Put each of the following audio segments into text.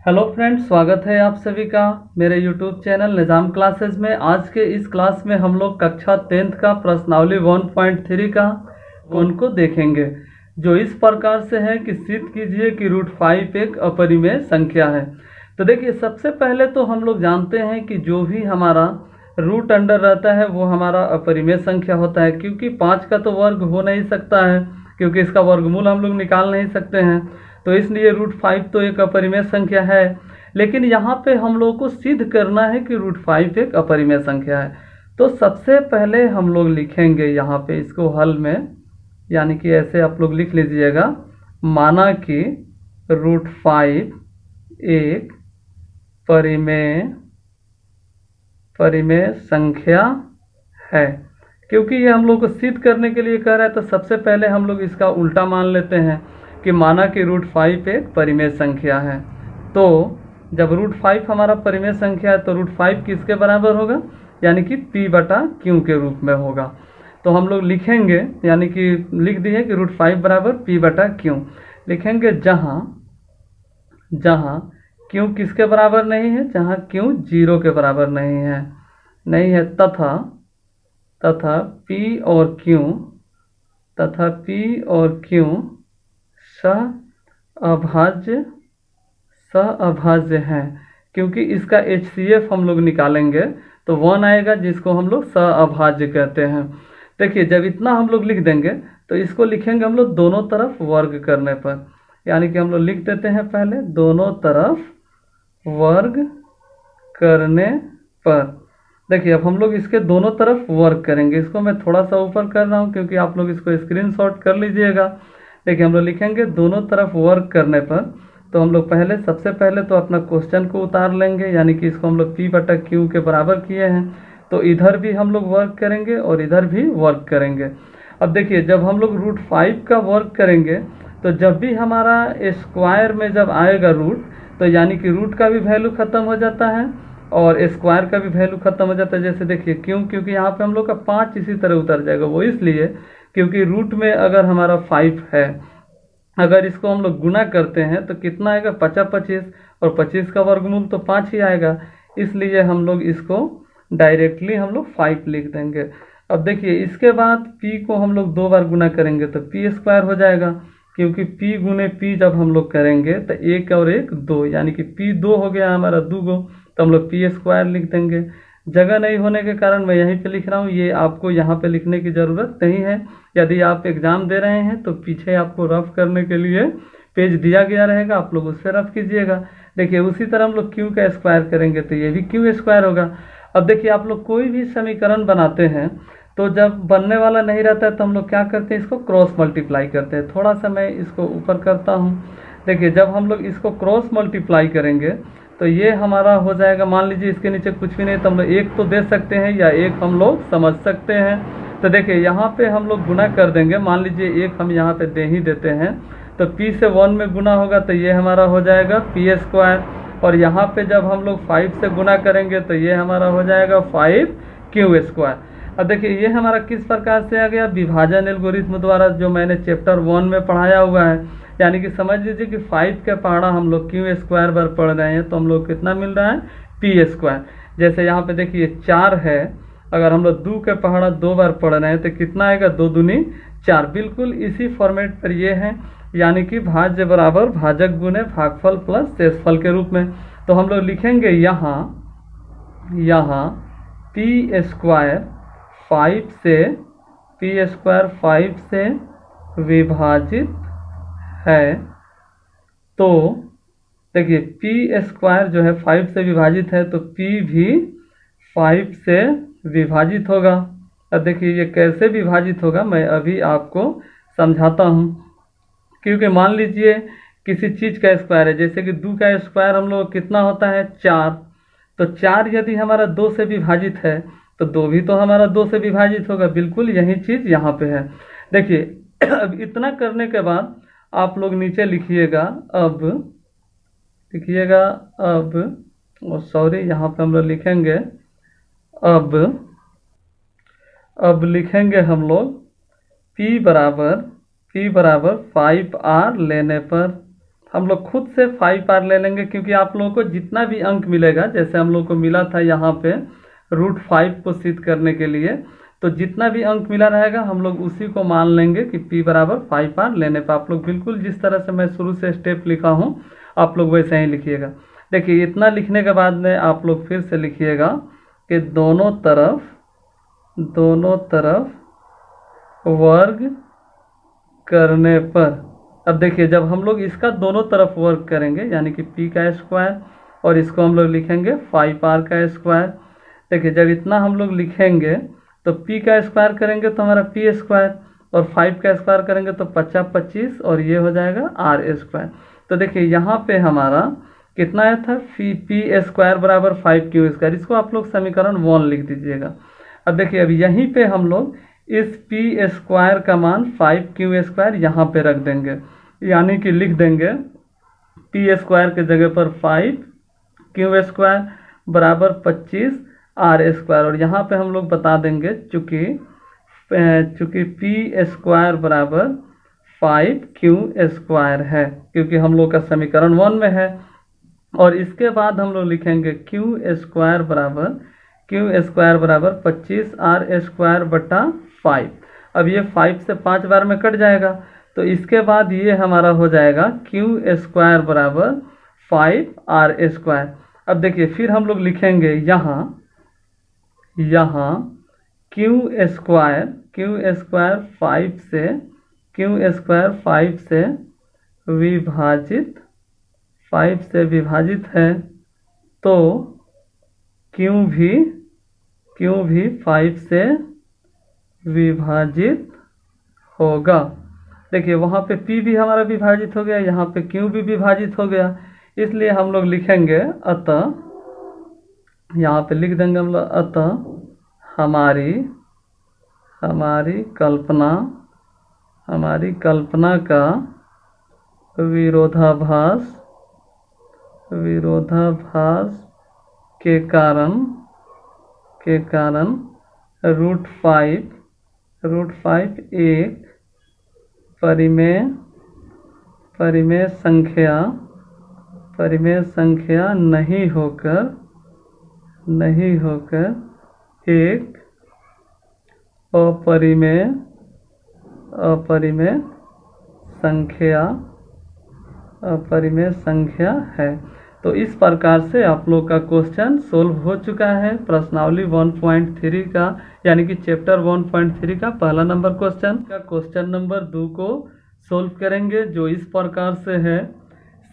Hello friends, स्वागत है आप सभी का मेरे यूट्यूब चैनल निज़ाम क्लासेस में। आज के इस क्लास में हम लोग कक्षा 10th का प्रश्नावली 1.3 का कोण को देखेंगे, जो इस प्रकार से है कि सिद्ध कीजिए कि √5 एक अपरिमेय संख्या है। तो देखिए, सबसे पहले तो हम लोग जानते हैं कि जो भी हमारा रूट अंडर रहता है वो हमारा अपरिमेय संख्या होता है, क्योंकि 5 का तो वर्ग हो नहीं सकता है, क्योंकि इसका वर्गमूल हम लोग निकाल नहीं सकते हैं। तो इसलिए √5 तो एक अपरिमेय संख्या है। लेकिन यहाँ पे हम लोग को सिद्ध करना है कि √5 एक अपरिमेय संख्या है। तो सबसे पहले हम लोग लिखेंगे यहाँ पे इसको हल में, यानी कि ऐसे आप लोग लिख लीजिएगा, माना कि √5 एक परिमेय संख्या है। क्योंकि ये हम लोग को सिद्ध करने के लिए कह रहा है, तो सबसे पहले हम लोग इसका उल्टा मान लेते हैं कि माना कि √5 एक परिमेय संख्या है। तो जब √5 हमारा परिमेय संख्या है तो √5 किसके बराबर होगा, यानी कि P/Q के रूप में होगा। तो हम लोग लिखेंगे, यानी कि लिख दिए कि √5 बराबर P/Q लिखेंगे, जहाँ Q किसके बराबर नहीं है, जहाँ Q 0 के बराबर नहीं है, तथा P और Q सह-अभाज्य हैं। क्योंकि इसका HCF हम लोग निकालेंगे तो 1 आएगा, जिसको हम लोग सह-अभाज्य कहते हैं। देखिए, जब इतना हम लोग लिख देंगे तो इसको लिखेंगे हम लोग दोनों तरफ वर्ग करने पर, यानी कि हम लोग लिख देते हैं पहले दोनों तरफ वर्ग करने पर। देखिए, अब हम लोग इसके दोनों तरफ वर्क करेंगे। इसको मैं थोड़ा सा ऊपर कर रहा हूँ क्योंकि आप लोग इसको स्क्रीनशॉट कर लीजिएगा। देखिए, हम लोग लिखेंगे दोनों तरफ वर्क करने पर। तो हम लोग सबसे पहले तो अपना क्वेश्चन को उतार लेंगे, यानी कि इसको हम लोग P/Q के बराबर किए हैं, तो इधर भी हम लोग वर्क करेंगे और इधर भी वर्क करेंगे। अब देखिए, जब हम लोग √5 का वर्क करेंगे तो जब भी हमारा स्क्वायर में जब आएगा रूट, तो यानी कि रूट का भी वैल्यू खत्म हो जाता है और स्क्वायर का भी वैल्यू खत्म हो जाता है। जैसे देखिए, क्योंकि यहाँ पे हम लोग का 5 इसी तरह उतर जाएगा। वो इसलिए क्योंकि रूट में अगर हमारा 5 है, अगर इसको हम लोग गुना करते हैं तो कितना आएगा, 25, और 25 का वर्गमूल तो 5 ही आएगा। इसलिए हम लोग इसको डायरेक्टली हम लोग 5 लिख देंगे। अब देखिए, इसके बाद P को हम लोग 2 बार गुना करेंगे तो P² हो जाएगा, क्योंकि P गुने P जब हम लोग करेंगे तो 1 और 1 2, यानी कि P 2 हो गया हमारा 2 तो हम लोग P² लिख देंगे। जगह नहीं होने के कारण मैं यहीं पे लिख रहा हूँ, ये आपको यहाँ पे लिखने की ज़रूरत नहीं है। यदि आप एग्ज़ाम दे रहे हैं तो पीछे आपको रफ करने के लिए पेज दिया गया रहेगा, आप लोग उससे रफ कीजिएगा। देखिए, उसी तरह हम लोग Q का स्क्वायर करेंगे तो ये भी Q² होगा। अब देखिए, आप लोग कोई भी समीकरण बनाते हैं तो जब बनने वाला नहीं रहता है तो हम लोग क्या करते हैं, इसको क्रॉस मल्टीप्लाई करते हैं। थोड़ा सा मैं इसको ऊपर करता हूँ। देखिए, जब हम लोग इसको क्रॉस मल्टीप्लाई करेंगे तो ये हमारा हो जाएगा, मान लीजिए इसके नीचे कुछ भी नहीं तो हम लोग 1 तो दे सकते हैं या 1 हम लोग समझ सकते हैं। तो देखिए, यहाँ पे हम लोग गुना कर देंगे, मान लीजिए 1 हम यहाँ पे दे ही देते हैं, तो P से 1 में गुना होगा तो ये हमारा हो जाएगा P², और यहाँ पे जब हम लोग 5 से गुना करेंगे तो ये हमारा हो जाएगा 5Q²। अब देखिए, ये हमारा किस प्रकार से आ गया, विभाजन एल्गोरिथम द्वारा, जो मैंने चैप्टर 1 में पढ़ाया हुआ है। यानी कि समझ लीजिए कि 5 का पहाड़ा हम लोग Q² बार पढ़ रहे हैं तो हम लोग कितना मिल रहा है, P²। जैसे यहाँ पे देखिए 4 है, अगर हम लोग 2 का पहाड़ा 2 बार पढ़ रहे हैं तो कितना आएगा, 2 दूनी 4। बिल्कुल इसी फॉर्मेट पर ये है, यानी कि भाज्य बराबर भाजक गुने भागफल प्लस शेषफल के रूप में। तो हम लोग लिखेंगे यहाँ P² 5 से विभाजित है। तो देखिए, P² जो है 5 से विभाजित है, तो P भी 5 से विभाजित होगा। अब देखिए, ये कैसे विभाजित होगा मैं अभी आपको समझाता हूँ। क्योंकि मान लीजिए किसी चीज़ का स्क्वायर है, जैसे कि 2 का स्क्वायर हम लोग कितना होता है, 4। तो 4 यदि हमारा 2 से विभाजित है तो 2 भी तो हमारा 2 से विभाजित होगा। बिल्कुल यही चीज़ यहाँ पे है। देखिए, अब इतना करने के बाद आप लोग नीचे लिखिएगा, सॉरी, यहाँ पे हम लोग लिखेंगे, अब लिखेंगे हम लोग P बराबर 5R लेने पर, हम लोग खुद से 5r ले लेंगे, क्योंकि आप लोगों को जितना भी अंक मिलेगा, जैसे हम लोग को मिला था यहाँ पे √5 को सिद्ध करने के लिए, तो जितना भी अंक मिला रहेगा हम लोग उसी को मान लेंगे कि p बराबर 5r लेने पर। आप लोग बिल्कुल जिस तरह से मैं शुरू से स्टेप लिखा हूँ आप लोग वैसे ही लिखिएगा। देखिए इतना लिखने के बाद में आप लोग फिर से लिखिएगा कि दोनों तरफ वर्ग करने पर। अब देखिए जब हम लोग इसका दोनों तरफ वर्ग करेंगे यानी कि p का स्क्वायर और इसको हम लोग लिखेंगे 5r का स्क्वायर। देखिए जब इतना हम लोग लिखेंगे तो p का स्क्वायर करेंगे तो हमारा p स्क्वायर, और 5 का स्क्वायर करेंगे तो 50 25 और ये हो जाएगा r स्क्वायर। तो देखिए यहाँ पे हमारा कितना आया था, p स्क्वायर बराबर 5q स्क्वायर। इसको आप लोग समीकरण 1 लिख दीजिएगा। अब देखिए अब यहीं पे हम लोग इस p स्क्वायर का मान 5q स्क्वायर यहाँ पे रख देंगे, यानी कि लिख देंगे p स्क्वायर के जगह पर 5q स्क्वायर बराबर 25r स्क्वायर। और यहाँ पे हम लोग बता देंगे चूँकि p स्क्वायर बराबर 5q स्क्वायर है, क्योंकि हम लोग का समीकरण 1 में है। और इसके बाद हम लोग लिखेंगे q स्क्वायर बराबर 25r स्क्वायर बटा 5। अब ये 5 से 5 बार में कट जाएगा, तो इसके बाद ये हमारा हो जाएगा q स्क्वायर बराबर 5r स्क्वायर। अब देखिए फिर हम लोग लिखेंगे यहाँ q स्क्वायर 5 से विभाजित है, तो q भी 5 से विभाजित होगा। देखिए वहाँ पे p भी हमारा विभाजित हो गया, यहाँ पे q भी विभाजित हो गया, इसलिए हम लोग लिखेंगे अतः, यहाँ पे लिख देंगे हम लोग अतः हमारी कल्पना का विरोधाभास के कारण √5 एक परिमेय संख्या नहीं होकर एक अपरिमेय संख्या है। तो इस प्रकार से आप लोग का क्वेश्चन सोल्व हो चुका है प्रश्नावली 1.3 का, यानी कि चैप्टर 1.3 का पहला नंबर क्वेश्चन नंबर 2 को सोल्व करेंगे, जो इस प्रकार से है।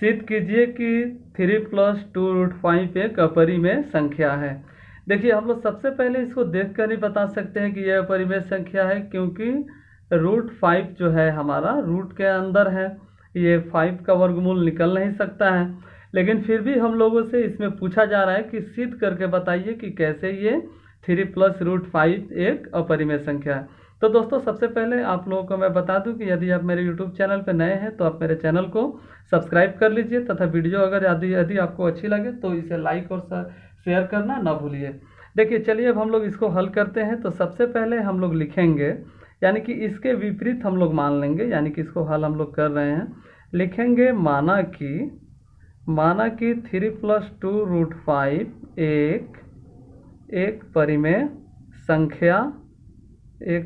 सिद्ध कीजिए कि 3 + 2√5 एक अपरिमेय संख्या है। देखिए हम लोग सबसे पहले इसको देखकर ही बता सकते हैं कि यह अपरिमेय संख्या है, क्योंकि √5 जो है हमारा रूट के अंदर है, ये 5 का वर्गमूल निकल नहीं सकता है। लेकिन फिर भी हम लोगों से इसमें पूछा जा रहा है कि सिद्ध करके बताइए कि कैसे ये 3 + √5 एक अपरिमेय संख्या है। तो दोस्तों सबसे पहले आप लोगों को मैं बता दूं कि यदि आप मेरे यूट्यूब चैनल पर नए हैं तो आप मेरे चैनल को सब्सक्राइब कर लीजिए, तथा वीडियो अगर यदि आपको अच्छी लगे तो इसे लाइक और शेयर करना ना भूलिए। देखिए चलिए अब हम लोग इसको हल करते हैं। तो सबसे पहले हम लोग लिखेंगे, यानी कि इसके विपरीत हम लोग मान लेंगे, यानी कि इसको हल हम लोग कर रहे हैं, लिखेंगे माना कि 3 + 2√5 एक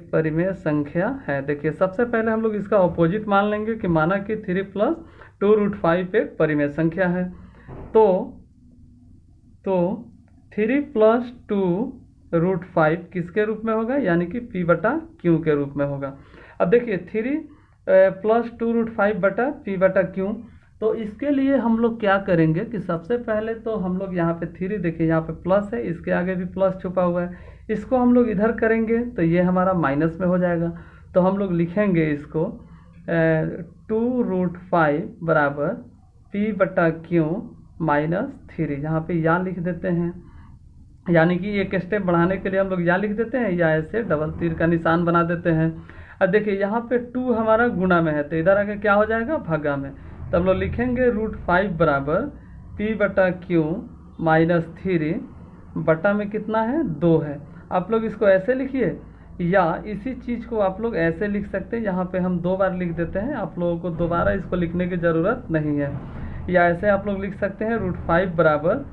परिमेय संख्या है। देखिए सबसे पहले हम लोग इसका ऑपोजिट मान लेंगे कि माना कि 3 + 2√5 एक परिमेय संख्या है। तो 3 + 2√5 किसके रूप में होगा, यानी कि p बटा q के रूप में होगा। अब देखिए 3 + 2√5 बटा p बटा q, तो इसके लिए हम लोग क्या करेंगे कि सबसे पहले तो हम लोग यहाँ पे 3, देखिए यहाँ पे प्लस है, इसके आगे भी प्लस छुपा हुआ है, इसको हम लोग इधर करेंगे तो ये हमारा माइनस में हो जाएगा। तो हम लोग लिखेंगे इसको 2√5 बराबर p बटा q -3, यहाँ पे या लिख देते हैं, यानी कि एक स्टेप बढ़ाने के लिए हम लोग या लिख देते हैं या ऐसे डबल तीर का निशान बना देते हैं। अब देखिए यहाँ पे 2 हमारा गुणा में है, तो इधर आके क्या हो जाएगा, भागा में। तो हम लोग लिखेंगे √5 बराबर p बटा q -3 बटा में कितना है, 2 है। आप लोग इसको ऐसे लिखिए या इसी चीज़ को आप लोग ऐसे लिख सकते हैं, यहाँ पे हम 2 बार लिख देते हैं, आप लोगों को दोबारा इसको लिखने की ज़रूरत नहीं है। या ऐसे आप लोग लिख सकते हैं √5 बराबर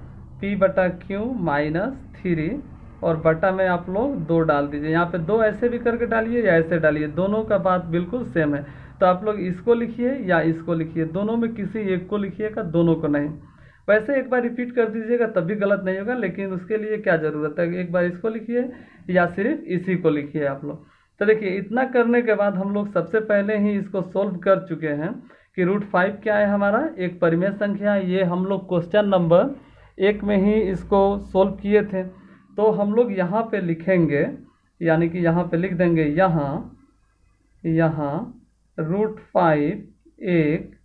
P/Q -3 और बटा में आप लोग 2 डाल दीजिए। यहाँ पे 2 ऐसे भी करके डालिए या ऐसे डालिए, दोनों का बात बिल्कुल सेम है। तो आप लोग इसको लिखिए या इसको लिखिए, दोनों में किसी एक को लिखिएगा, दोनों को नहीं। वैसे एक बार रिपीट कर दीजिएगा तब भी गलत नहीं होगा, लेकिन उसके लिए क्या ज़रूरत है, एक बार इसको लिखिए या सिर्फ इसी को लिखिए आप लोग। तो देखिए इतना करने के बाद हम लोग सबसे पहले ही इसको सोल्व कर चुके हैं कि √5 क्या है हमारा, एक परिमेय संख्या। ये हम लोग क्वेश्चन नंबर 1 में ही इसको सोल्व किए थे। तो हम लोग यहाँ पे लिखेंगे, यानी कि यहाँ पे लिख देंगे, यहाँ √5 एक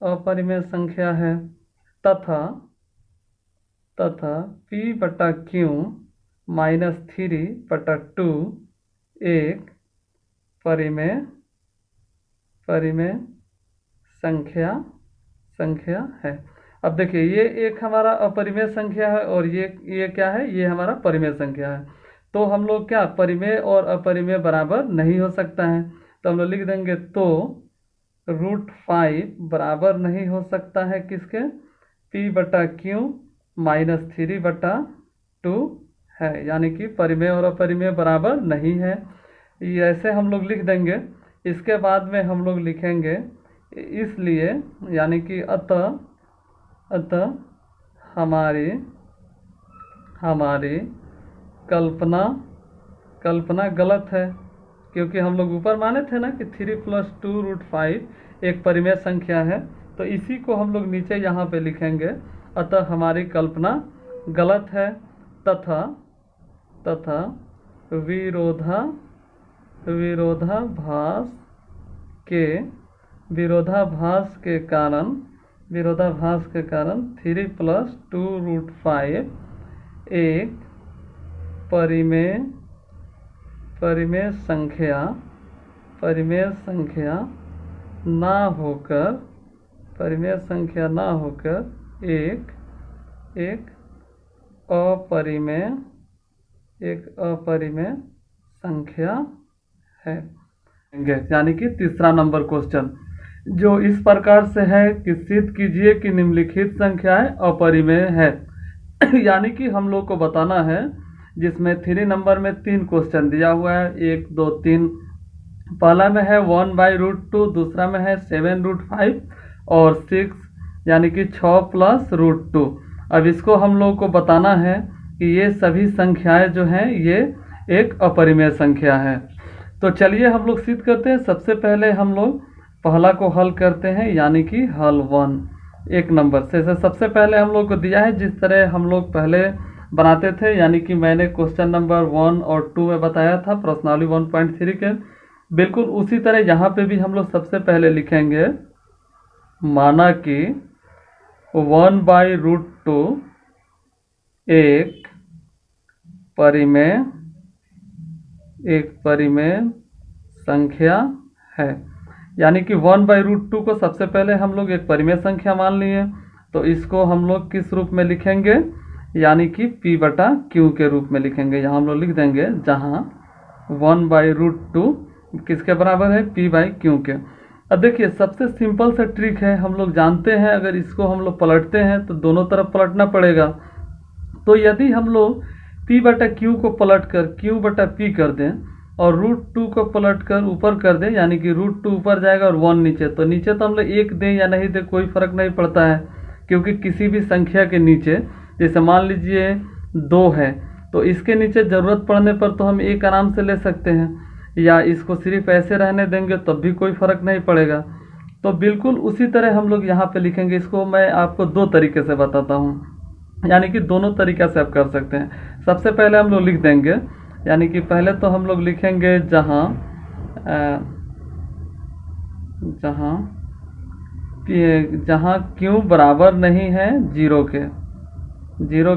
अपरिमेय संख्या है तथा P/Q -3/2 एक परिमेय संख्या है। अब देखिए ये एक हमारा अपरिमेय संख्या है और ये क्या है, ये हमारा परिमेय संख्या है। तो हम लोग क्या, परिमेय और अपरिमेय बराबर नहीं हो सकता है, तो हम लोग लिख देंगे तो √5 बराबर नहीं हो सकता है किसके, P/Q -3/2 है, यानी कि परिमेय और अपरिमेय बराबर नहीं है। ये ऐसे हम लोग लिख देंगे। इसके बाद में हम लोग लिखेंगे इसलिए, यानी कि अतः हमारी कल्पना गलत है, क्योंकि हम लोग ऊपर माने थे ना कि 3 + 2 √5 एक परिमेय संख्या है। तो इसी को हम लोग नीचे यहाँ पे लिखेंगे, अतः हमारी कल्पना गलत है तथा विरोधाभास के कारण 3 + 2 √5 एक परिमेय संख्या ना होकर एक अपरिमेय संख्या है। यानी कि तीसरा नंबर क्वेश्चन जो इस प्रकार से है कि सिद्ध कीजिए कि निम्नलिखित संख्याएं अपरिमेय है। यानी कि हम लोग को बताना है, जिसमें 3 नंबर में 3 क्वेश्चन दिया हुआ है, 1 2 3। पहला में है 1/√2, दूसरा में है 7√5 और 6, यानी कि 6 + √2। अब इसको हम लोग को बताना है कि ये सभी संख्याएं जो हैं ये एक अपरिमेय संख्या है। तो चलिए हम लोग सिद्ध करते हैं। सबसे पहले हम लोग पहला को हल करते हैं, यानी कि हल 1 1 नंबर से। सबसे पहले हम लोग को दिया है जिस तरह हम लोग पहले बनाते थे, यानी कि मैंने क्वेश्चन नंबर 1 और 2 में बताया था प्रश्नावली 1.3 के, बिल्कुल उसी तरह यहाँ पे भी हम लोग सबसे पहले लिखेंगे, माना कि 1/√2 एक परिमेय संख्या है। यानी कि 1/√2 को सबसे पहले हम लोग एक परिमेय संख्या मान लिए, तो इसको हम लोग किस रूप में लिखेंगे, यानी कि P/Q के रूप में लिखेंगे। यहाँ हम लोग लिख देंगे, जहाँ 1/√2 किसके बराबर है, P/Q के। अब देखिए सबसे सिंपल सा ट्रिक है, हम लोग जानते हैं, अगर इसको हम लोग पलटते हैं तो दोनों तरफ पलटना पड़ेगा। तो यदि हम लोग P/Q को पलट कर Q/P कर दें और √2 को पलट कर ऊपर कर दें, यानी कि √2 ऊपर जाएगा और 1 नीचे, तो नीचे तो हम लोग 1 दें या नहीं दें कोई फर्क नहीं पड़ता है, क्योंकि किसी भी संख्या के नीचे, जैसे मान लीजिए 2 है तो इसके नीचे ज़रूरत पड़ने पर तो हम 1 आराम से ले सकते हैं, या इसको सिर्फ ऐसे रहने देंगे तब भी कोई फ़र्क नहीं पड़ेगा। तो बिल्कुल उसी तरह हम लोग यहाँ पे लिखेंगे। इसको मैं आपको 2 तरीके से बताता हूँ, यानी कि दोनों तरीक़ा से आप कर सकते हैं। सबसे पहले हम लोग लिख देंगे, यानी कि पहले तो हम लोग लिखेंगे जहाँ Q बराबर नहीं है 0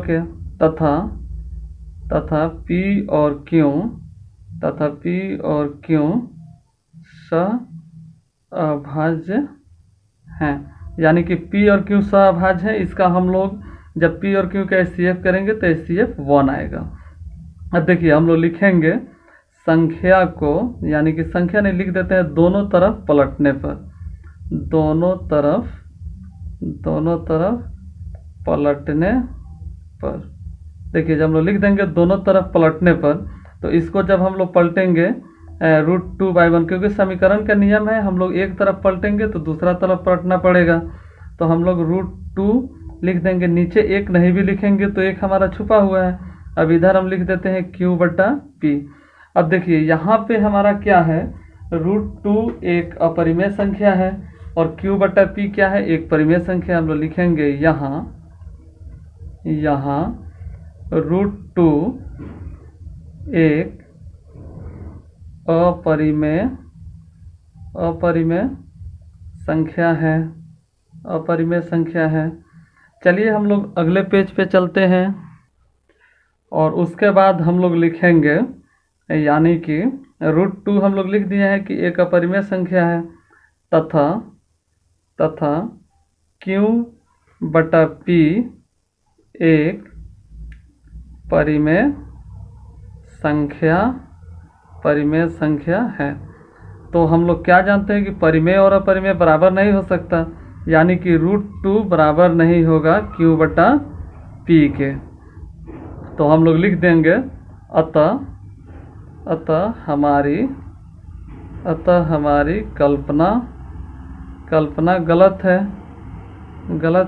के तथा P और Q सहअभाज्य हैं। यानी कि P और Q सहअभाज्य है, इसका हम लोग जब पी और क्यू का HCF करेंगे तो HCF 1 आएगा। अब देखिए हम लोग लिखेंगे संख्या को, यानी कि संख्या नहीं लिख देते हैं दोनों तरफ पलटने पर, दोनों तरफ पलटने पर। देखिए जब हम लोग लिख देंगे दोनों तरफ पलटने पर, तो इसको जब हम लोग पलटेंगे √2/1, क्योंकि समीकरण का नियम है हम लोग एक तरफ पलटेंगे तो दूसरा तरफ पलटना पड़ेगा, तो हम लोग √2 लिख देंगे। नीचे एक नहीं भी लिखेंगे तो एक हमारा छुपा हुआ है। अब इधर हम लिख देते हैं Q/P। अब देखिए यहाँ पे हमारा क्या है, √2 एक अपरिमेय संख्या है और Q/P क्या है, एक परिमेय संख्या। हम लोग लिखेंगे यहाँ √2 एक अपरिमेय संख्या है। चलिए हम लोग अगले पेज पे चलते हैं और उसके बाद हम लोग लिखेंगे, यानी कि √2 हम लोग लिख दिए हैं कि एक अपरिमेय संख्या है, तथा Q/P एक परिमेय संख्या है। तो हम लोग क्या जानते हैं कि परिमेय और अपरिमेय बराबर नहीं हो सकता, यानी कि √2 बराबर नहीं होगा Q/P के। तो हम लोग लिख देंगे अतः हमारी कल्पना गलत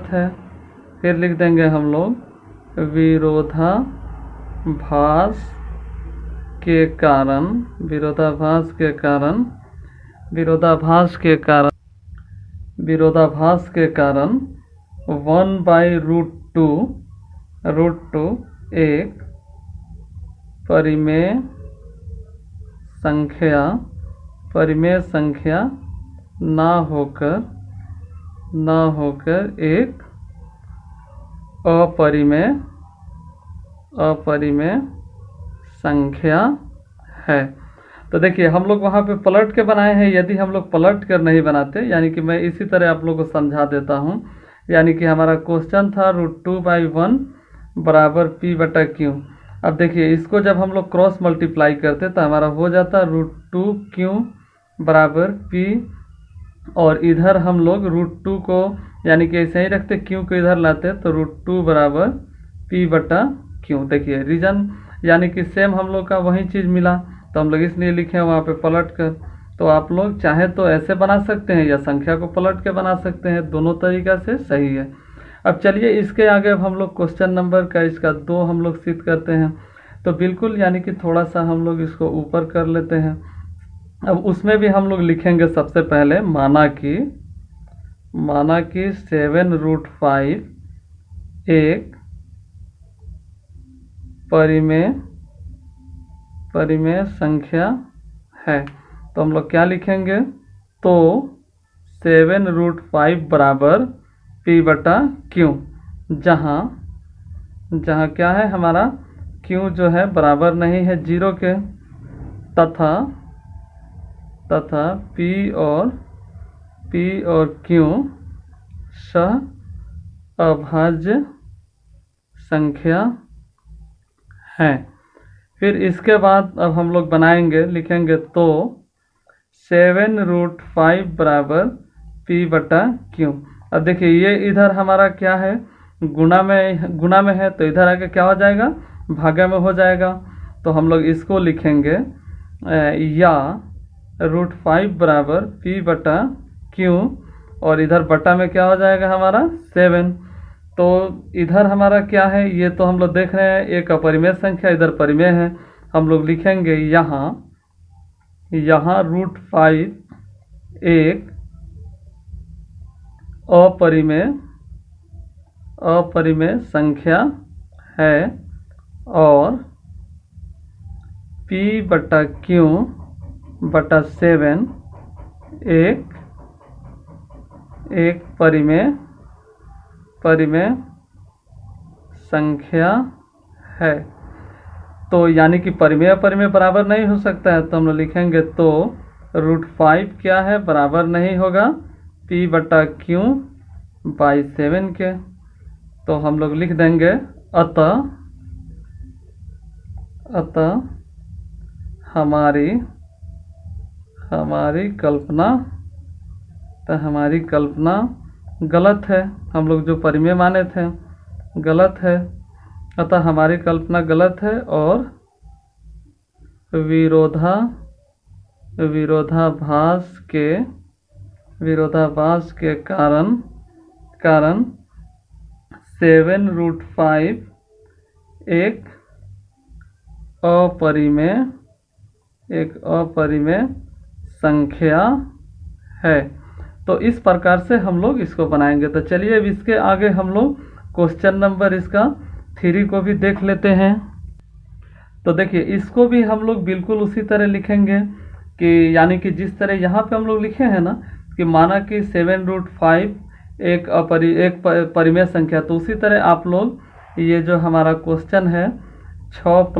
है। फिर लिख देंगे हम लोग विरोधाभास के कारण 1/√2 एक परिमेय संख्या ना होकर एक अपरिमेय संख्या है। तो देखिए हम लोग वहाँ पे पलट के बनाए हैं। यदि हम लोग पलट कर नहीं बनाते, यानी कि मैं इसी तरह आप लोगों को समझा देता हूँ, यानी कि हमारा क्वेश्चन था √2/1 बराबर P/Q। अब देखिए इसको जब हम लोग क्रॉस मल्टीप्लाई करते तो हमारा हो जाता √2Q बराबर P, और इधर हम लोग √2 को यानी कि ऐसे ही रखते, Q को इधर लाते तो √2 बराबर P/Q। देखिए रीजन यानी कि सेम हम लोग का वही चीज़ मिला, तो हम लोग इसलिए लिखे हैं वहाँ पे पलट कर। तो आप लोग चाहे तो ऐसे बना सकते हैं या संख्या को पलट के बना सकते हैं, दोनों तरीका से सही है। अब चलिए इसके आगे अब हम लोग क्वेश्चन नंबर का इसका 2 हम लोग सिद्ध करते हैं। तो बिल्कुल यानी कि थोड़ा सा हम लोग इसको ऊपर कर लेते हैं। अब उसमें भी हम लोग लिखेंगे सबसे पहले माना कि 7√5 एक परिमेय संख्या है। तो हम लोग क्या लिखेंगे, तो 7√5 बराबर P/Q, जहाँ क्या है हमारा Q जो है बराबर नहीं है 0 के, तथा P और Q सह अभाज्य संख्या है। फिर इसके बाद अब हम लोग बनाएंगे, लिखेंगे तो 7√5 बराबर P/Q। अब देखिए ये इधर हमारा क्या है, गुणा में है, तो इधर आके क्या हो जाएगा, भागा में हो जाएगा। तो हम लोग इसको लिखेंगे या √5 बराबर P/Q, और इधर बटा में क्या हो जाएगा हमारा 7। तो इधर हमारा क्या है, ये तो हम लोग देख रहे हैं एक अपरिमेय संख्या, इधर परिमेय है। हम लोग लिखेंगे यहाँ √5 एक अपरिमेय संख्या है और P/Q/7 एक परिमेय संख्या है। तो यानी कि परिमेय बराबर नहीं हो सकता है, तो हम लोग लिखेंगे तो √5 क्या है, बराबर नहीं होगा P/Q/7 के। तो हम लोग लिख देंगे अतः हमारी कल्पना गलत है। हम लोग जो परिमेय माने थे गलत है, अतः हमारी कल्पना गलत है और विरोधाभास के कारण 7√5 एक अपरिमेय संख्या है। तो इस प्रकार से हम लोग इसको बनाएंगे। तो चलिए अब इसके आगे हम लोग क्वेश्चन नंबर इसका 3 को भी देख लेते हैं। तो देखिए इसको भी हम लोग बिल्कुल उसी तरह लिखेंगे कि यानी कि जिस तरह यहाँ पे हम लोग लिखे हैं ना कि माना कि 7√5 एक परिमेय संख्या, तो उसी तरह आप लोग ये जो हमारा क्वेश्चन है 6 +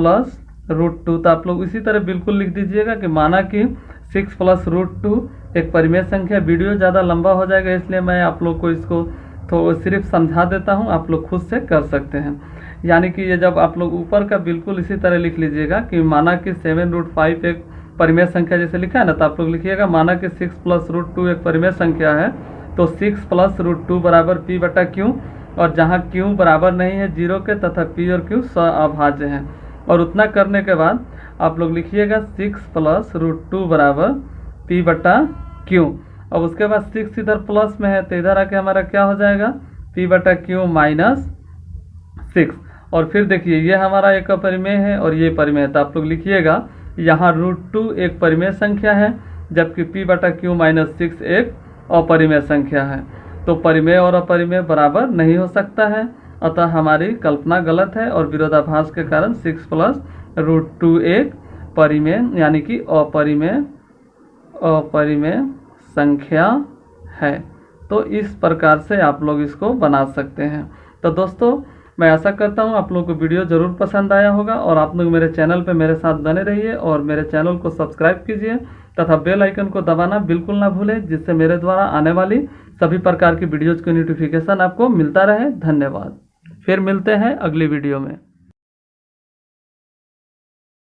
√2, तो आप लोग इसी तरह बिल्कुल लिख दीजिएगा कि माना कि 6 + √2 एक परिमेय संख्या। वीडियो ज़्यादा लंबा हो जाएगा इसलिए मैं आप लोग को इसको तो सिर्फ समझा देता हूँ, आप लोग खुद से कर सकते हैं। यानी कि ये जब आप लोग ऊपर का बिल्कुल इसी तरह लिख लीजिएगा कि माना कि 7√5 एक परिमेय संख्या जैसे लिखा है ना, तो आप लोग लिखिएगा माना कि 6 + √2 एक परिमेय संख्या है, तो 6 + √2 बराबर p/q, और जहाँ q बराबर नहीं है 0 के तथा p और q सअभाज्य हैं। और उतना करने के बाद आप लोग लिखिएगा 6 + √2 बराबर p/q। अब उसके बाद 6 इधर प्लस में है तो इधर आके हमारा क्या हो जाएगा p/q - 6। और फिर देखिए ये हमारा एक अपरिमेय है और ये परिमेय है, तो आप लोग लिखिएगा यहाँ √2 एक परिमेय संख्या है जबकि p/q - 6 एक अपरिमेय संख्या है। तो परिमेय और अपरिमेय बराबर नहीं हो सकता है, अतः हमारी कल्पना गलत है और विरोधाभास के कारण 6 + √2 एक परिमेय यानी कि अपरिमेय संख्या है। तो इस प्रकार से आप लोग इसको बना सकते हैं। तो दोस्तों मैं आशा करता हूँ आप लोगों को वीडियो ज़रूर पसंद आया होगा और आप लोग मेरे चैनल पे मेरे साथ बने रहिए और मेरे चैनल को सब्सक्राइब कीजिए तथा बेल आइकन को दबाना बिल्कुल ना भूलें, जिससे मेरे द्वारा आने वाली सभी प्रकार की वीडियोज़ की नोटिफिकेशन आपको मिलता रहे। धन्यवाद। फिर मिलते हैं अगली वीडियो में।